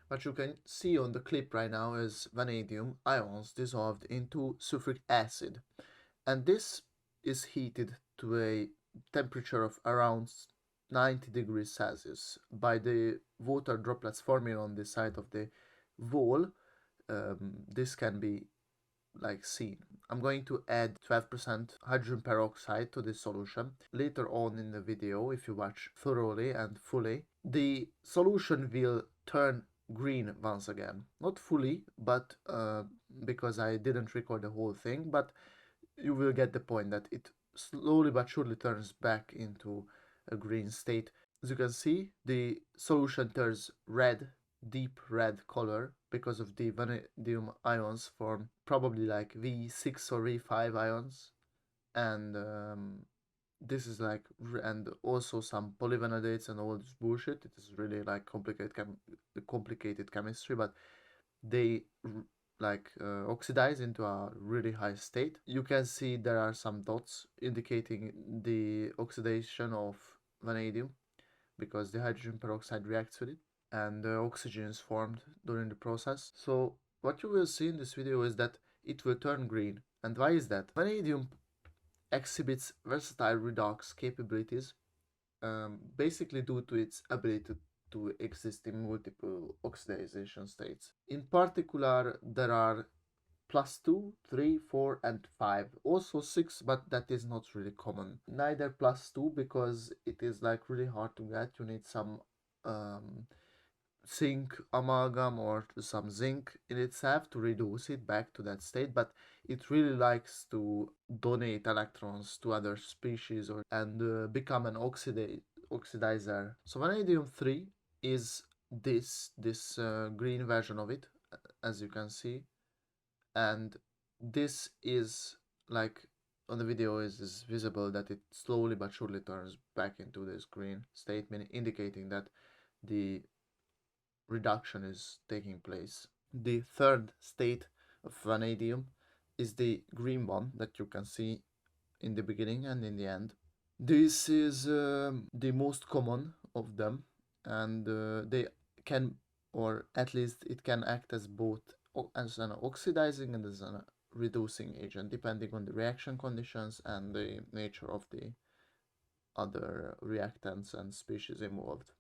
What you can see on the clip right now is vanadium ions dissolved into sulfuric acid, and this is heated to a temperature of around 90 degrees Celsius by the water droplets forming on the side of the wall. This can be like seen. I'm going to add 12% hydrogen peroxide to this solution later on in the video. If you watch thoroughly and fully, the solution will turn green once again, not fully, but because I didn't record the whole thing, but you will get the point that it slowly but surely turns back into a green state. As you can see, the solution turns red, deep red color because of the vanadium ions form probably like V6 or V5 ions, and this is like, and also some polyvanadates and all this bullshit. It is really like complicated chemistry, but they like oxidize into a really high state. You can see there are some dots indicating the oxidation of vanadium because the hydrogen peroxide reacts with it and oxygen is formed during the process. So what you will see in this video is that it will turn green. And why is that? Vanadium exhibits versatile redox capabilities, basically due to its ability to exist in multiple oxidation states. In particular, there are +2, 3, 4, and 5. Also 6, but that is not really common. Neither +2 because it is like really hard to get. You need some zinc amalgam or some zinc in itself to reduce it back to that state, but it really likes to donate electrons to other species and become an oxidizer. So vanadium 3 is this green version of it, as you can see, and this is like on the video is visible that it slowly but surely turns back into this green state, indicating that the reduction is taking place. The third state of vanadium is the green one that you can see in the beginning and in the end. This is the most common of them, and they can, or at least it can act as both as an oxidizing and as a reducing agent, depending on the reaction conditions and the nature of the other reactants and species involved.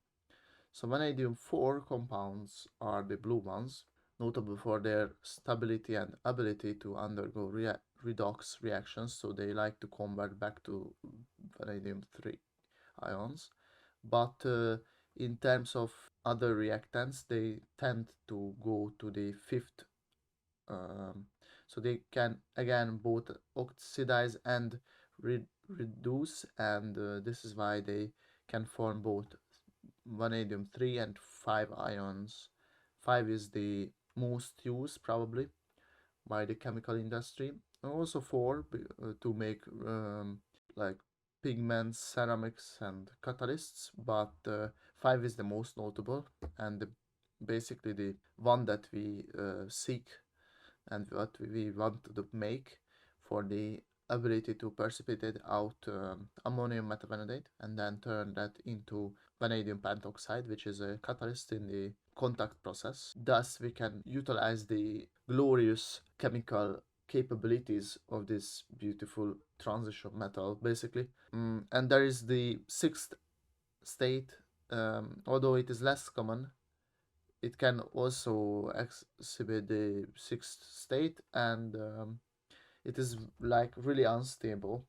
So vanadium 4 compounds are the blue ones, notable for their stability and ability to undergo redox reactions, so they like to convert back to vanadium 3 ions. But in terms of other reactants, they tend to go to the fifth. So they can again both oxidize and reduce, and this is why they can form both vanadium 3 and 5 ions. 5 is the most used probably by the chemical industry, and also 4 to make like pigments, ceramics and catalysts, but 5 is the most notable and basically the one that we seek and what we want to make for the ability to precipitate out ammonium metavanadate and then turn that into vanadium pentoxide, which is a catalyst in the contact process. Thus, we can utilize the glorious chemical capabilities of this beautiful transition metal, basically. And there is the sixth state, although it is less common. It can also exhibit the sixth state, and it is like really unstable,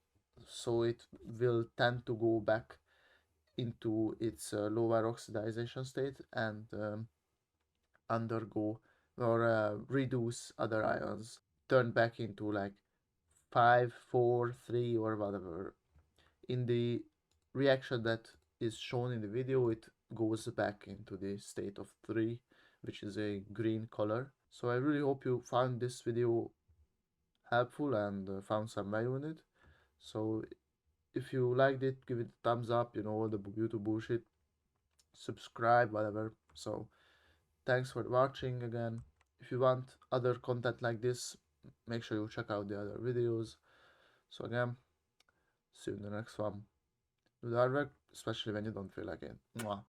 so it will tend to go back into its lower oxidation state and undergo or reduce other ions, turn back into like 5, 4, 3 or whatever. In the reaction that is shown in the video, it goes back into the state of 3, which is a green color. So I really hope you found this video helpful and found some value in it. So if you liked it, give it a thumbs up, you know, all the YouTube bullshit, subscribe, whatever. So thanks for watching again. If you want other content like this, make sure you check out the other videos. So again, see you in the next one. Do the hard work, especially when you don't feel like it. Mwah.